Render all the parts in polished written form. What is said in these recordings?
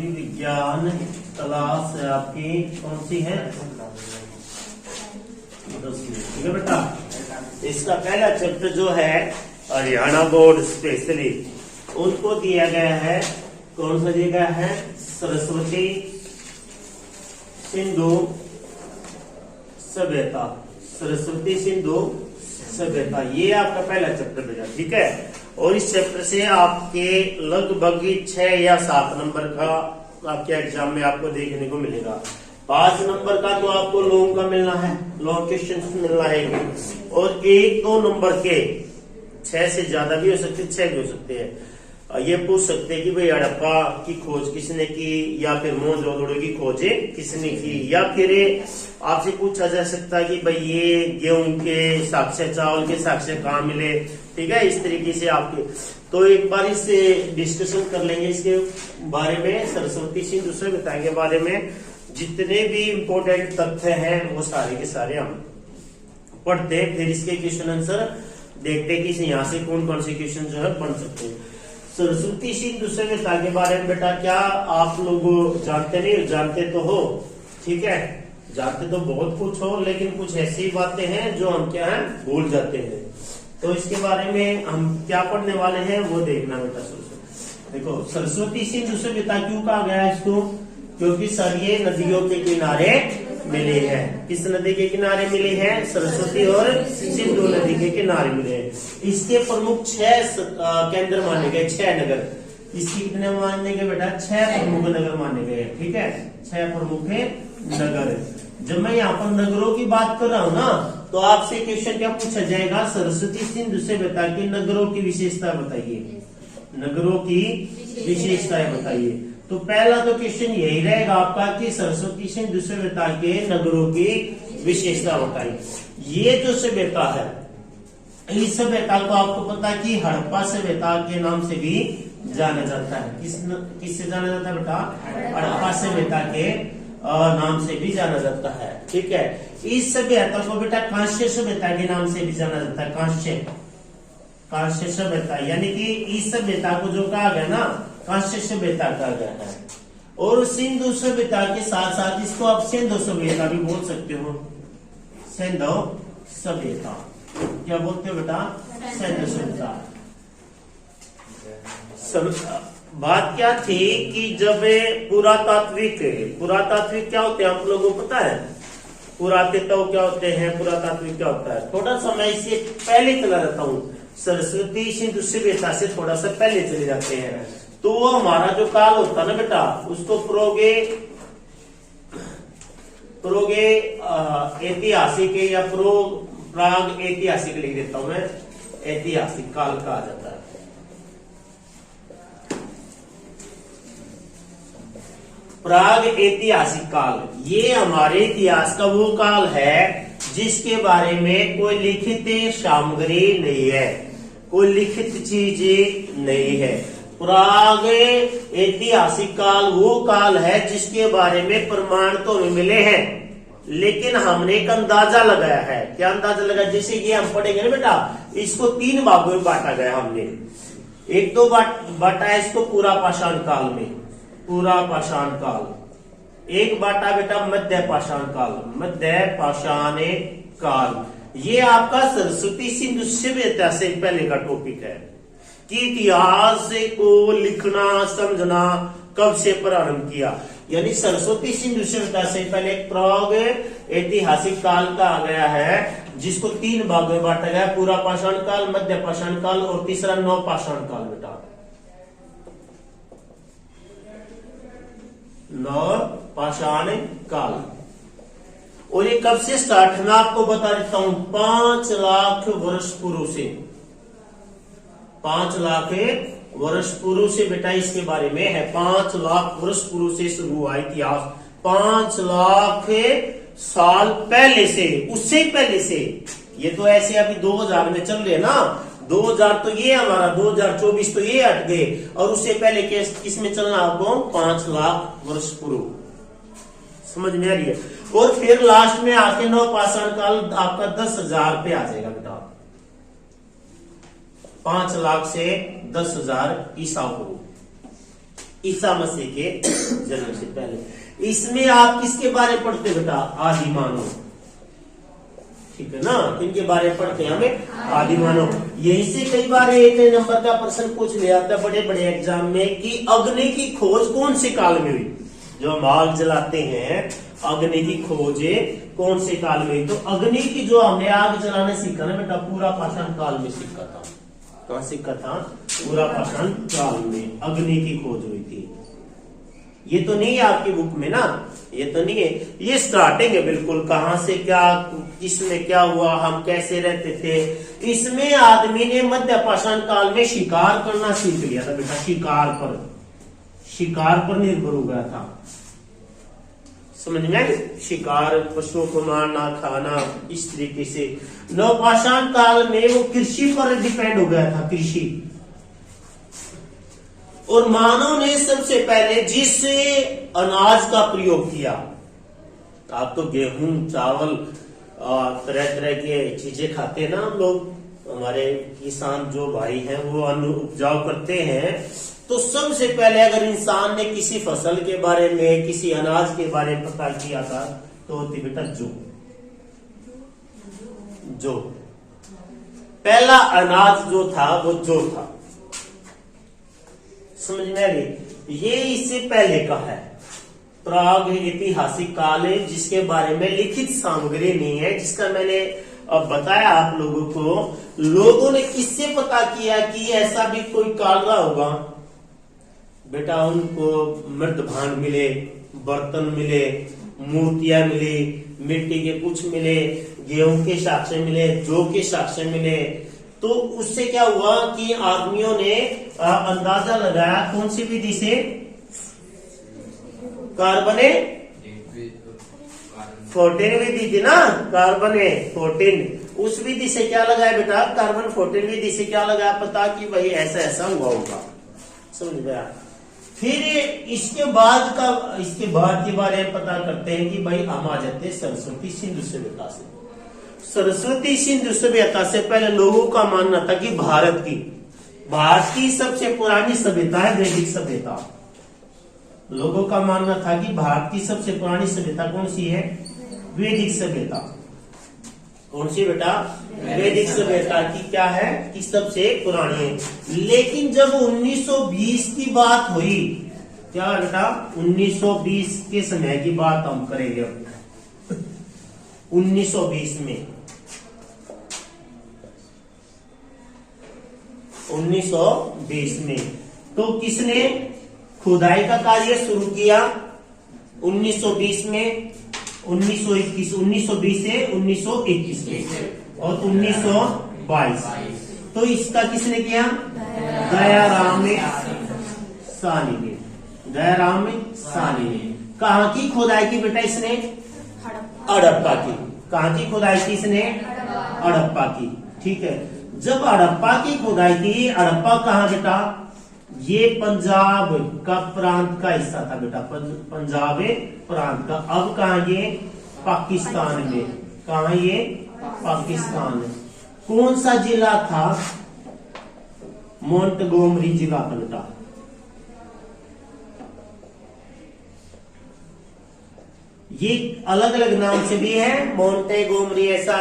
विज्ञान क्लास आपकी कौन सी है? 10वीं। ठीक है बेटा, इसका पहला चैप्टर जो है हरियाणा बोर्ड स्पेशली उनको दिया गया है, कौन सा दिया गया है? सरस्वती सिंधु सभ्यता। सरस्वती सिंधु सभ्यता, ये आपका पहला चैप्टर बेटा। ठीक है, और इस चैप्टर से आपके लगभग 6 या 7 नंबर का आपके एग्जाम में आपको देखने को मिलेगा। 5 नंबर का तो आपको लॉन्ग का मिलना है, लॉन्ग क्वेश्चन मिलना है, और 1-2 नंबर के 6 से ज्यादा भी हो सकते हैं, 6 भी हो सकते हैं। ये पूछ सकते हैं कि भाई हड़प्पा की खोज किसने की, या फिर मोहनजोदड़ो की खोज किसने की, या फिर आपसे पूछा जा सकता है कि भाई ये गेहूं के साक्ष्य, चावल के साक्ष्य कहाँ मिले। ठीक है, इस तरीके से आपके तो एक बार इससे डिस्कशन कर लेंगे इसके बारे में। सरस्वती सिंधु सभ्यता के बारे में जितने भी इम्पोर्टेंट तथ्य हैं वो सारे के सारे हम पढ़ते, फिर इसके क्वेश्चन आंसर देखते कि यहाँ से कौन कौन से क्वेश्चन जो है बन सकते हैं। सरस्वती सिंधु सभ्यता के बारे में बेटा क्या आप लोग जानते नहीं? जानते तो हो, ठीक है, जानते तो बहुत कुछ हो, लेकिन कुछ ऐसी बातें हैं जो हम क्या है भूल जाते हैं। तो इसके बारे में हम क्या पढ़ने वाले हैं वो देखना बेटा। देखो, सरस्वती सिंधु सभ्यता क्यों कहा गया है इसको? क्योंकि सर ये नदियों के किनारे मिले हैं। किस नदी के किनारे मिले हैं? सरस्वती और सिंधु नदी के किनारे मिले हैं। इसके प्रमुख 6 केंद्र माने गए, 6 नगर। इसकी कितने माने गए बेटा? 6 प्रमुख नगर माने गए। ठीक है, 6 प्रमुख नगर। जब मैं यहाँ पर नगरों की बात कर रहा हूँ ना, तो आपसे क्वेश्चन क्या पूछा जाएगा? सरस्वती सिंधु सभ्यता के नगरों की विशेषता बताइए। नगरों की विशेषताएं बताइए। तो पहला तो क्वेश्चन यही रहेगा आपका कि सरस्वती सिंधु सभ्यता के नगरों की विशेषता बताइए। ये जो सभ्यता है, इस सभ्यता को आपको पता है कि हड़प्पा सभ्यता के नाम से भी जाना जाता है। किससे जाना जाता है बेटा? हड़प्पा सभ्यता के नाम से भी जाना जाता है। ठीक है, इस सभ्यता को बेटा कांस्य सभ्यता के नाम से भी जाना जाता है। कांस्य सभ्यता, यानी कि इस सभ्यता को जो कहा गया ना, कांस्य सभ्यता कहा गया है। और सिंधु सभ्यता के साथ साथ इसको आप सिंधु सभ्यता भी बोल सकते हो। सिंधु सभ्यता क्या बोलते हो बेटा? सिंधु सभ्यता। बात क्या थी कि जब पुरातात्विक क्या होते हैं आप लोगों को पता है? पुरातत्व क्या होते हैं, पुरातात्विक क्या होता है? थोड़ा सा मैं इससे पहले चला जाता हूँ, सरस्वती सिंधु सभ्यता से थोड़ा सा पहले चले जाते हैं। तो वो हमारा जो काल होता है ना बेटा, उसको प्रोगे ऐतिहासिक या प्राग ऐतिहासिक लिख देता हूं मैं, ऐतिहासिक काल कहा जाता है। प्राग ऐतिहासिक काल, ये हमारे इतिहास का वो काल है जिसके बारे में कोई लिखित सामग्री नहीं है, कोई लिखित चीज नहीं है। प्राग ऐतिहासिक काल वो काल है जिसके बारे में प्रमाण तो नहीं मिले हैं, लेकिन हमने एक अंदाजा लगाया है। क्या अंदाजा लगाया? जैसे कि हम पढ़ेंगे ना बेटा, इसको 3 भागों में बांटा गया हमने। एक तो बांटा है इसको पूरा पाषाण काल में, पूरा पाषाण काल। एक बांटा बेटा मध्य पाषाण काल, मध्य पाषाण काल। ये आपका सरस्वती सिंधु सभ्यता से पहले का टॉपिक है कि इतिहास को लिखना समझना कब से प्रारंभ किया। यानी सरस्वती सिंधु सभ्यता से पहले प्राग ऐतिहासिक काल कहा गया है, जिसको 3 भागों में बांटा गया, पूरा पाषाण काल, मध्य पाषाण काल और तीसरा नव पाषाण काल बेटा। नव पाषाण काल। और ये कब से स्टार्ट है मैं आपको बता देता हूं, 5 लाख वर्ष पूर्व से। 5 लाख वर्ष पूर्व से बेटा इसके बारे में है। 5 लाख वर्ष पूर्व से शुरू हुआ इतिहास, 5 लाख साल पहले से, उससे पहले से। ये तो ऐसे अभी 2000 में चल रहे ना, 2000 तो ये हमारा 2024 तो ये हट गए, और उससे पहले किस में चलना आपको? 5 लाख वर्ष पूर्व। समझ में आ रही है? और फिर लास्ट में आके नव पाषाण काल आपका 10,000 पे आ जाएगा बेटा। 5 लाख से 10,000 ईसा पूर्व। ईसा मसीह के जन्म से पहले। इसमें आप किसके बारे में पढ़ते बेटा? आदि मानव, ठीक है ना, किनके बारे में पढ़ते हैं? हमें आदि मानव। यहीं से कई बार एक नंबर का प्रश्न पूछ लिया था बड़े बड़े एग्जाम में कि अग्नि की खोज कौन से काल में हुई? जो हम आग जलाते हैं, अग्नि की खोज कौन से काल में हुई? तो अग्नि की जो हमने आग जलाने सीखा ना बेटा, पूरा पाषाण काल में सीखा था। कहाँ सीखा था? पूरा पाषाण काल में अग्नि की खोज हुई थी। ये तो नहीं है आपकी बुक में ना, ये तो नहीं है, ये स्टार्टिंग है बिल्कुल, कहां से क्या, किसमें क्या हुआ, हम कैसे रहते थे। इसमें आदमी ने मध्य पाषाण काल में शिकार करना सीख लिया था बेटा, शिकार पर निर्भर हो गया था। समझ में? शिकार, पशुओं को मारना, खाना, इस तरीके से। नवपाषाण काल में वो कृषि पर डिपेंड हो गया था, कृषि। और मानव ने सबसे पहले जिस अनाज का प्रयोग किया, आप तो गेहूं, चावल, तरह तरह के चीजें खाते हैं ना हम लोग, हमारे किसान जो भाई हैं वो अन्न उपजाऊ करते हैं। तो सबसे पहले अगर इंसान ने किसी फसल के बारे में, किसी अनाज के बारे में पता किया था तो होती बेटा जो पहला अनाज जो था वो जो था। समझ में आ गई? ये इससे पहले का है, प्राग ऐतिहासिक काल है, जिसके बारे में लिखित सामग्री नहीं है, जिसका मैंने अब बताया आप लोगों को। लोगों ने किससे पता किया कि ऐसा भी कोई काल रहा होगा? बेटा उनको मृत भांड मिले, बर्तन मिले, मूर्तियां मिली, मिट्टी के कुछ मिले, गेहूं के साक्ष्य मिले, जौ के साक्ष्य मिले। तो उससे क्या हुआ कि आदमियों ने अंदाजा लगाया, कौन सी विधि से? कार्बने 14 विधि थी ना, कार्बने 14। उस विधि से क्या लगाया बेटा? कार्बन 14 विधि से क्या लगाया पता कि भाई ऐसा ऐसा हुआ होगा। समझ गया? फिर इसके बाद के बारे में पता करते हैं कि भाई हम आ जाते हैं सरस्वती सिंधु सभ्यता से। सरस्वती सिंधु सभ्यता से पहले लोगों का मानना था कि भारत की सबसे पुरानी सभ्यता है वैदिक सभ्यता। लोगों का मानना था कि भारत की सबसे पुरानी सभ्यता कौन सी है? वैदिक सभ्यता। कौन सी बेटा? वैदिक सभ्यता की क्या है कि सबसे पुरानी है। लेकिन जब 1920 की बात हुई, क्या बेटा? 1920 के समय की बात हम करेंगे अब। 1920 में 1920 में तो किसने खुदाई का कार्य शुरू किया? 1920 में 1920 से 1921 में और 1922। तो इसका किसने किया? दयाराम सानी ने। दयाराम सानी ने कहाँ की खुदाई की बेटा? इसने हड़प्पा की। कहाँ की खुदाई की इसने? हड़प्पा की। ठीक है, जब हड़प्पा की खुदाई की, हड़प्पा कहाँ बेटा? ये पंजाब का प्रांत का हिस्सा था बेटा, पंजाब प्रांत का। अब कहा ये? पाकिस्तान में। कहा ये? पाकिस्तान में। कौन सा जिला था? मोंटगोमरी जिला था बेटा। ये अलग अलग नाम से भी है, मोंटेगोमरी ऐसा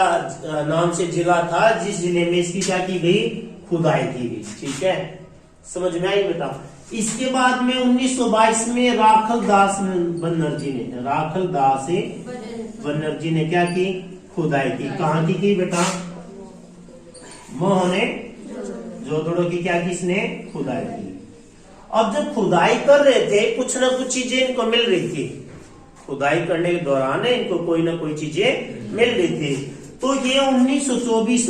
नाम से जिला था जिस जिले में इसकी क्या की गई? खुदाई की गई। ठीक है, समझ में आई बेटा? इसके बाद में 1922 में राखल दास बनर्जी ने क्या की? खुदाई की। कहाँ की बेटा? मोहने जोदड़ो की क्या की? इसने खुदाई की। अब जब खुदाई कर रहे थे, कुछ ना कुछ चीजें इनको मिल रही थी। खुदाई करने के दौरान इनको कोई ना कोई चीजें मिल रही थी। तो ये 1924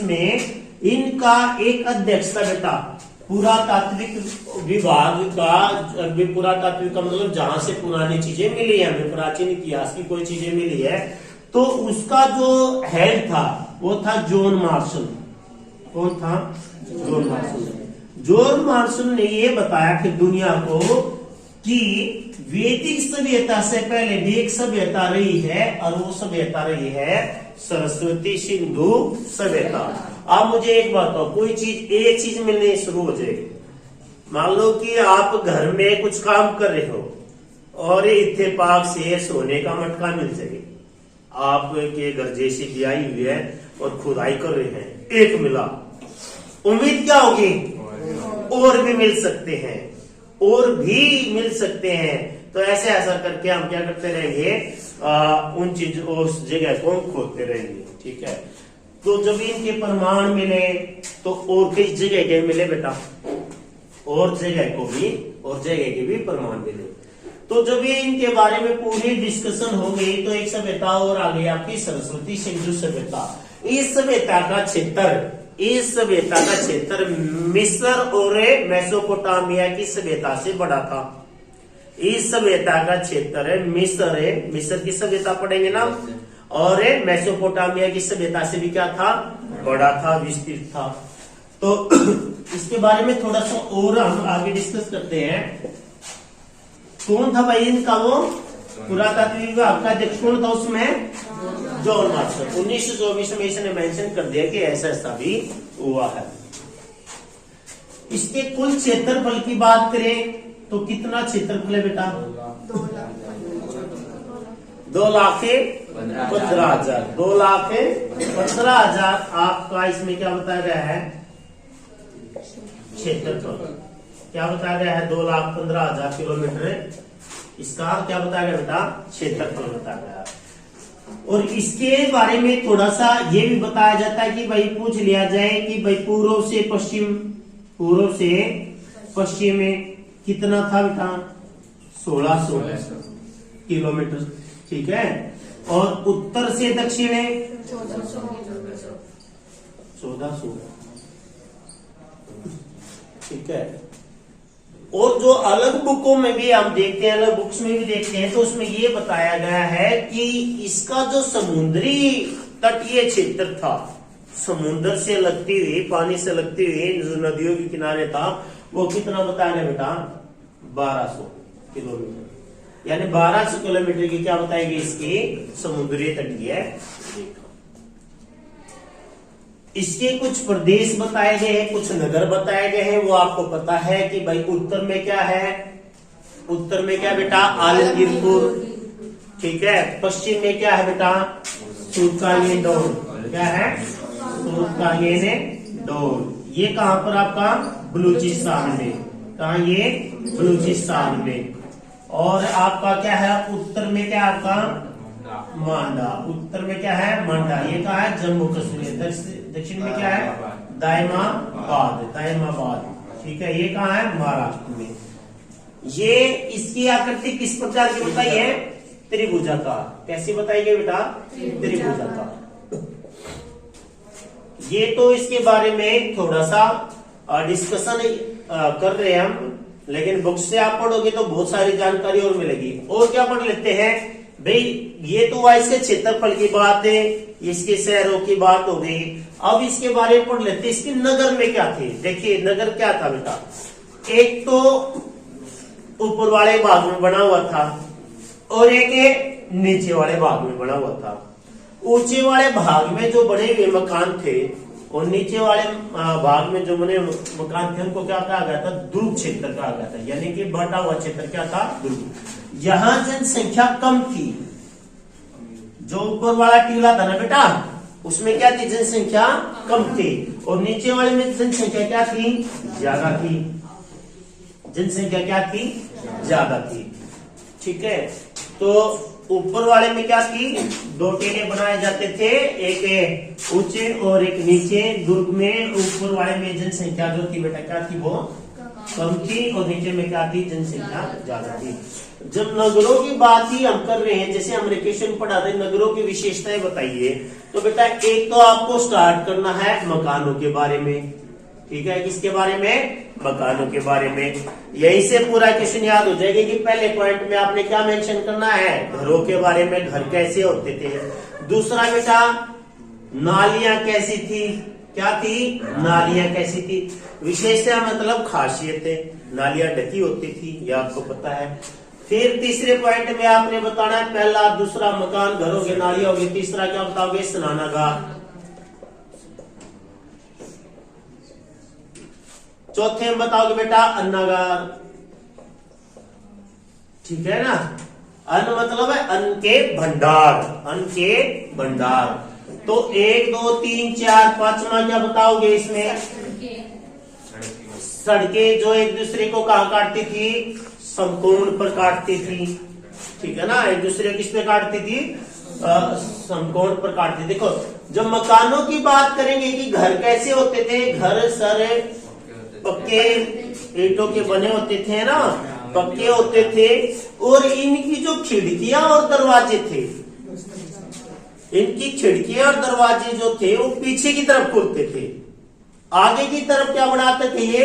में इनका एक अध्यक्ष था बेटा, पुरातात्विक विभाग का। पुरातात्विक का मतलब जहां से पुरानी चीजें मिली है, हमें प्राचीन इतिहास की कोई चीजें मिली है, तो उसका जो हेड था वो था जॉन मार्शल। कौन था? John Marshall. जॉन मार्शल ने ये बताया कि दुनिया को कि वैदिक सभ्यता से पहले भी एक सभ्यता रही है, और वो सभ्यता रही है सरस्वती सिंधु सभ्यता। अब मुझे एक बात हो, कोई चीज एक चीज मिलने शुरू हो जाए, मान लो कि आप घर में कुछ काम कर रहे हो और इत्तेफाक से सोने का मटका मिल जाए, आपके घर जैसी आई हुई है और खुदाई कर रहे हैं, एक मिला, उम्मीद क्या होगी और भी मिल सकते हैं, और भी मिल सकते हैं। तो ऐसे ऐसा करके हम क्या करते रहेंगे, उन चीज उस जगह को खोदते रहेंगे। ठीक है, तो जब इनके प्रमाण मिले तो और किस जगह के मिले बेटा, और जगह के भी प्रमाण मिले। तो जब ये इनके बारे में पूरी डिस्कशन हो गई तो एक सभ्यता और आ गई आपकी सरस्वती सिंधु सभ्यता। इस सभ्यता का क्षेत्र मिस्र और मेसोपोटामिया की सभ्यता से बड़ा था। इस सभ्यता का क्षेत्र मिस्र की सभ्यता पढ़ेंगे ना, और मेसोपोटामिया की सभ्यता से भी क्या था, बड़ा था, विस्तृत था। तो इसके बारे में थोड़ा सा और हम आगे डिस्कस करते हैं। कौन था भाई इनका, वो पुरातत्व विभाग का अध्यक्ष कौन था उसमें, जॉन मार्शल। 1924 में इसने मेंशन कर दिया कि ऐसा ऐसा भी हुआ है। इसके कुल क्षेत्रफल की बात करें तो कितना क्षेत्रफल है बेटा, 2,15,000 2,15,000 आपका इसमें क्या बताया गया है, क्षेत्रफल क्या बताया गया है, 2,15,000 किलोमीटर इसका क्या बताया गया बेटा, क्षेत्रफल बताया गया। और इसके बारे में थोड़ा सा ये भी बताया जाता है कि भाई पूछ लिया जाए कि भाई पूर्व से पश्चिम में कितना था बेटा, 1600 किलोमीटर। ठीक है, और उत्तर से दक्षिण है 1400। ठीक है, और जो अलग बुकों में भी हम देखते हैं, अलग बुक्स में भी देखते हैं, तो उसमें ये बताया गया है कि इसका जो समुद्री तटीय क्षेत्र था, समुद्र से लगती हुई, पानी से लगती हुई जो नदियों के किनारे था, वो कितना बताया गया बेटा, 1200 किलोमीटर। यानी 1200 किलोमीटर की क्या बताएगी इसकी समुद्री तटीय रेखा। इसके कुछ प्रदेश बताए गए हैं, कुछ नगर बताए गए हैं। वो आपको पता है कि भाई उत्तर में क्या है, उत्तर में क्या बेटा, आलमगीरपुर। ठीक है, पश्चिम में क्या है बेटा, सूरकालीन-डोर। क्या है, सूरकालीन-डोर। ये कहां पर आपका, बलूचिस्तान में। कहा, ये बलूचिस्तान में। और आपका क्या है, उत्तर में क्या आपका, मांडा। उत्तर में क्या है, मांडा। ये कहा है, जम्मू कश्मीर। दक्षिण में क्या है, दायमाबाद। ठीक है, ये कहा है, महाराष्ट्र में। ये इसकी आकृति किस प्रकार की बताई है, त्रिभुजाकार। कैसी बताई गई बेटा, त्रिभुजाकार। ये तो इसके बारे में थोड़ा सा डिस्कशन कर रहे हैं हम, लेकिन बुक से आप पढ़ोगे तो बहुत सारी जानकारी और मिलेगी। और क्या पढ़ लेते हैं भाई, ये तो हुआ इसके क्षेत्रफल की बात है, इसके शहरों की बात हो गई। अब इसके बारे में पढ़ लेते हैं, इसके नगर में क्या थे। देखिए नगर क्या था बेटा, एक तो ऊपर वाले भाग में बना हुआ था और एक नीचे वाले भाग में बना हुआ था। ऊंचे वाले भाग में जो बने हुए मकान थे और नीचे वाले भाग में जो बने मकान थे, उनको क्या कहा गया था, दुर्ग क्षेत्र कहा गया था। यानी कि बटा हुआ क्षेत्र क्या था, दुर्ग। यहां जनसंख्या कम थी। जो ऊपर वाला टीला था ना बेटा, उसमें क्या थी, जनसंख्या कम थी, और नीचे वाले में जनसंख्या क्या थी, ज्यादा थी। जनसंख्या क्या थी, ज्यादा थी। ठीक है, तो ऊपर वाले में क्या थी, दो टीले बनाए जाते थे, एक ऊंचे और एक नीचे। दुर्ग में ऊपर वाले में जनसंख्या जो थी बेटा क्या थी, वो कम थी, और नीचे में क्या थी, जनसंख्या ज्यादा थी। जब नगरों की बात ही हम कर रहे हैं, जैसे हम क्वेश्चन पढ़ा रहे, नगरों की विशेषताएं बताइए, तो बेटा एक तो आपको स्टार्ट करना है मकानों के बारे में। ठीक है, किसके बारे में, मकानों के बारे में। यही से पूरा क्वेश्चन याद हो जाएगा कि पहले पॉइंट में आपने क्या मेंशन करना है, घरों के बारे में, घर कैसे होते थे। दूसरा बेटा, नालियां कैसी थी, क्या थी, नालियां कैसी थी। विशेषता मतलब खासियतें, नालियां ढकी होती थी, ये आपको पता है। फिर तीसरे पॉइंट में आपने बताना है, पहला दूसरा मकान, घर हो गए, नालियां हो गई। तीसरा क्या बताओगे, स्नानागार। चौथे में बताओगे बेटा अन्नागार, ठीक है ना। अन्न मतलब है अन्न के भंडार, अन्न के भंडार। तो 1 2 3 4 5वां क्या बताओगे इसमें? सड़कें जो एक दूसरे को कहाँ काटती थी? समकोण पर काटती थी, ठीक है ना। एक दूसरे किस पे काटती थी? समकोण पर काटती। देखो जब मकानों की बात करेंगे कि घर कैसे होते थे, घर सारे पक्के ईंटों के बने होते थे ना, पक्के होते थे। और इनकी जो खिड़कियां और दरवाजे थे, इनकी खिड़कियां और दरवाजे जो थे वो पीछे की तरफ खुलते थे, आगे की तरफ क्या बनाते थे? ये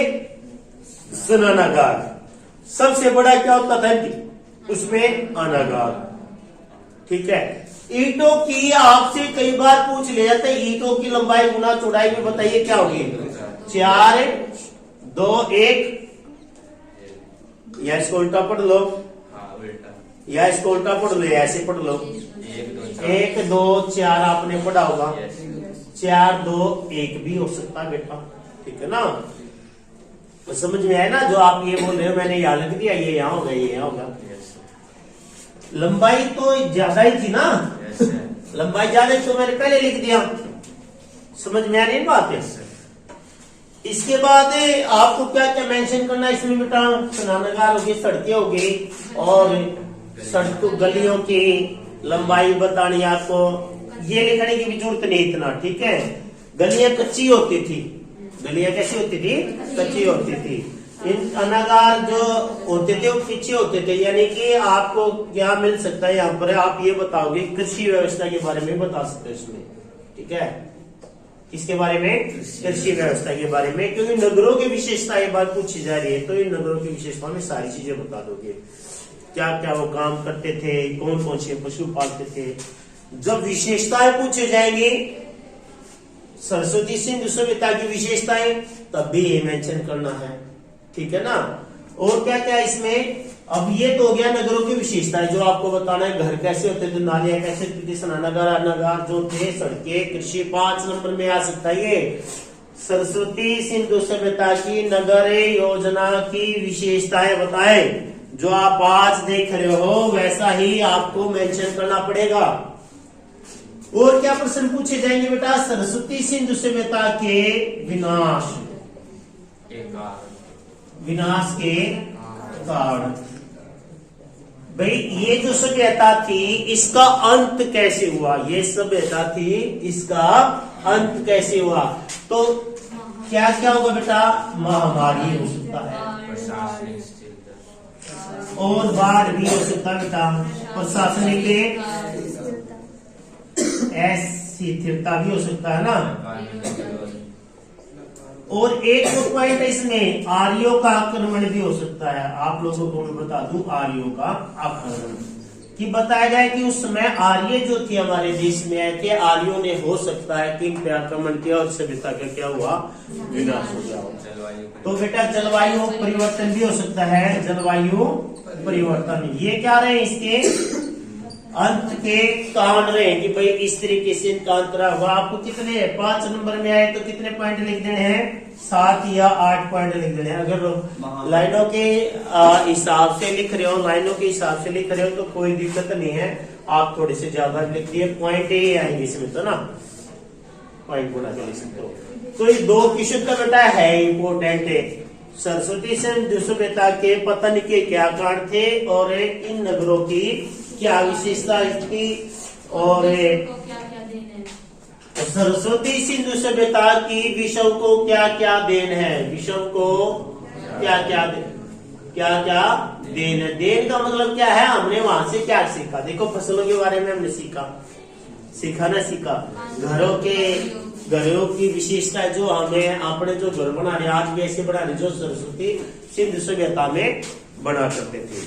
स्नानागार। सबसे बड़ा क्या होता था उसमें? अनागार, ठीक है। ईंटों की आपसे कई बार पूछ लिया जाता है, ईंटों की लंबाई गुना चौड़ाई में बताइए क्या होगी? 4 2 1, या इसको उल्टा पढ़ लो, या इसको उल्टा पढ़ लो, ऐसे पढ़ लो। 1 2 4 आपने पढ़ा होगा, 4 2 1 भी हो सकता है बेटा, ठीक है ना। तो समझ में आया ना जो आप ये बोल रहे हो, मैंने यहाँ लिख दिया, ये यहाँ होगा, ये यहाँ होगा। लंबाई तो ज्यादा ही थी ना, लंबाई ज्यादा तो मैंने पहले लिख दिया। समझ में आ रही है बात है। इसके बाद आपको क्या क्या मेंशन करना है इसमें बेटा? स्नानागार हो गए, सड़कें हो गई, और सड़कों गलियों की लंबाई बतानी आपको। ये लिखने की भी जरूरत नहीं इतना, ठीक है। गलियां कच्ची होती थी, गलियां कैसी होती थी? कच्ची होती थी। इन अनागार जो होते थे वो पीछे होते थे, यानी कि आपको क्या मिल सकता है यहाँ पर? आप ये बताओगे कृषि व्यवस्था के बारे में बता सकते हो इसमें, ठीक है। किसके बारे में? कृषि व्यवस्था के बारे में, क्योंकि नगरों की विशेषता ये बात पूछी जा रही है, तो इन नगरों की विशेषता में सारी चीजें बता दोगे। क्या क्या वो काम करते थे, कौन कौन से पशु पालते थे। जब विशेषताएं पूछे जाएंगी, सरस्वती सिंधु सभ्यता की विशेषताएं, तब भी ये मेंशन करना है, ठीक है ना। और क्या क्या इसमें? अब ये तो हो गया नगरों की विशेषताएं जो आपको बताना है। घर कैसे होते थे, नालियां कैसे होती थी, स्नानागार अनागार जो थे, सड़कें, कृषि। 5 नंबर में आ सकता है ये सरस्वती सिंधु सभ्यता की नगर योजना की विशेषताएं बताए। जो आप आज देख रहे हो वैसा ही आपको मेंशन करना पड़ेगा। और क्या प्रश्न पूछे जाएंगे बेटा? सरस्वती सिंधु सभ्यता के विनाश, विनाश के कारण। भाई ये जो सभ्यता थी इसका अंत कैसे हुआ? ये सभ्यता थी, इसका अंत कैसे हुआ? तो क्या क्या होगा बेटा? महामारी हो सकता है, और बाढ़ भी हो सकता है बेटा, प्रशासनिक अस्थिरता भी हो सकता है ना। और एक पॉइंट इसमें आर्यों का आक्रमण भी हो सकता है। आप लोगों को मैं बता दूं, आर्यों का आक्रमण कि बताया जाए कि उस समय आर्य जो थे हमारे देश में आए थे, आर्यों ने हो सकता है कि इन पे आक्रमण किया और सभ्यता का क्या हुआ? विनाश हो गया। तो बेटा जलवायु परिवर्तन भी हो सकता है, जलवायु परिवर्तन। ये क्या रहे इसके अंत के कारण रहे कि भाई इस तरीके से इनका अंतरा हुआ। आपको कितने 5 नंबर में आए तो कितने पॉइंट लिख देने हैं? 7 या 8 पॉइंट लिख देने हैं। अगर लाइनों के हिसाब से लिख रहे हो, लाइनों के हिसाब से लिख रहे हो तो कोई दिक्कत नहीं है, आप थोड़े से ज्यादा लिख दिए, पॉइंट ही आएंगे इसमें, तो ना पॉइंट गुना के लिख सकते हो। तो ये 2 क्वेश्चन का बेटा है इम्पोर्टेंट है। सरस्वती सिंधु सभ्यता के पतन के क्या कारण थे और इन नगरों की क्या विशेषता थी, और सरस्वती सिंधु सभ्यता की विश्व को क्या क्या देन है? विश्व को क्या क्या देन है? देन का मतलब क्या है? हमने वहां से क्या सीखा? देखो फसलों के बारे में हमने सीखा ना। घरों की विशेषता जो हमें अपने जो घर बना रहे आज भी ऐसे बना रहे जो सरस्वती सिंधु सभ्यता में बना करते थे।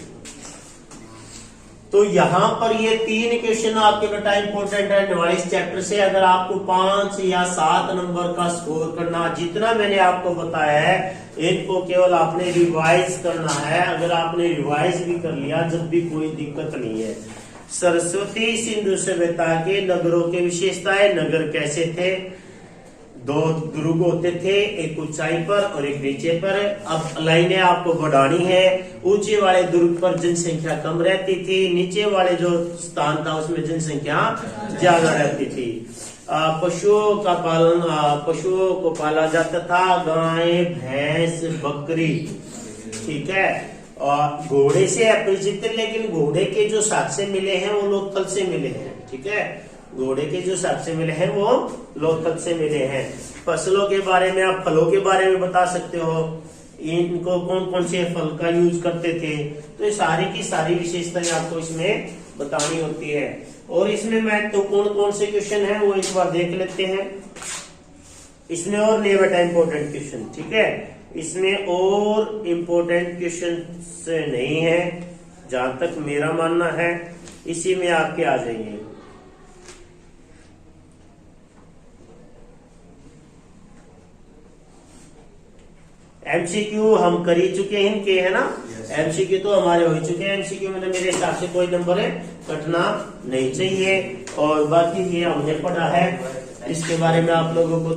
तो यहाँ पर ये 3 क्वेश्चन आपके बेटा इंपॉर्टेंट है 44 चैप्टर से। अगर आपको 5 या 7 नंबर का स्कोर करना, जितना मैंने आपको बताया है इनको केवल आपने रिवाइज करना है। अगर आपने रिवाइज भी कर लिया जब भी कोई दिक्कत नहीं है। सरस्वती सिंधु सभ्यता के नगरों की विशेषताएं, नगर कैसे थे, दो ध्रुव होते थे, एक ऊंचाई पर और एक नीचे पर। अब लाइनें आपको बढ़ानी है। ऊंचे वाले ध्रुव पर जनसंख्या कम रहती थी, नीचे वाले जो स्थान था उसमें जनसंख्या ज्यादा रहती थी। पशुओं का पालन, पशुओं को पाला जाता था, गाय, भैंस, बकरी, ठीक है। और घोड़े से अपरिचित थे, लेकिन घोड़े के जो साक्ष्य मिले हैं वो लोथल से मिले हैं, ठीक है। घोड़े के जो साक्ष्य मिले हैं वो लोथल से मिले हैं। फसलों के बारे में, आप फलों के बारे में बता सकते हो, इनको कौन कौन से फल का यूज करते थे। तो ये सारी की सारी विशेषताएं आपको इसमें बतानी होती है। और इसमें महत्वपूर्ण कौन से क्वेश्चन है वो एक बार देख लेते हैं। इसमें और नहीं बेटा इम्पोर्टेंट क्वेश्चन, ठीक है। इसमें और इम्पोर्टेंट क्वेश्चन नहीं है जहां तक मेरा मानना है। इसी में आपके आ जाइए। एमसीक्यू हम कर ही चुके हैं इनके, है ना। एमसीक्यू तो हमारे हो चुके हैं। एमसीक्यू में तो मेरे हिसाब से कोई नंबर कटना नहीं चाहिए। और बाकी ये हमने पढ़ा है, इसके बारे में आप लोगों को